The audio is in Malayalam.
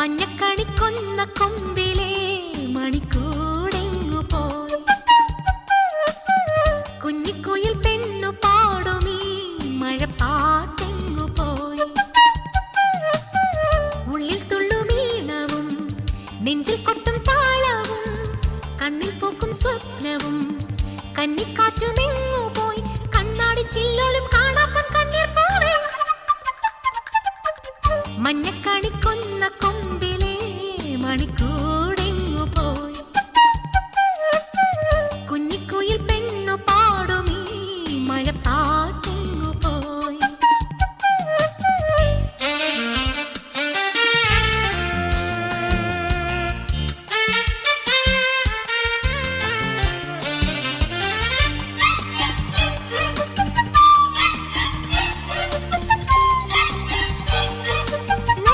മഞ്ഞക്കണിക്കൊന്ന കൊമ്പിലെ മണിക്കൂടെങ്ങു പോയി കുഞ്ഞിക്കുയിൽ പെണ്ണു പാടുമീ മഴപ്പാട്ടെങ്ങു പോയി ഉള്ളിൽ തുള്ളുമീണവും നെഞ്ചിൽ കൊട്ടും താളവും കണ്ണിൽ പൂക്കും സ്വപ്നവും കന്നിക്കാറ്റുമെങ്ങു പോയി കണ്ണാടി ചില്ലോലും കാണാപ്പൻ കണ്ണീർ പോവേ മഞ്ഞക്കണിക്കൊന്ന കൊമ്പിലെ മണിക്കൂർ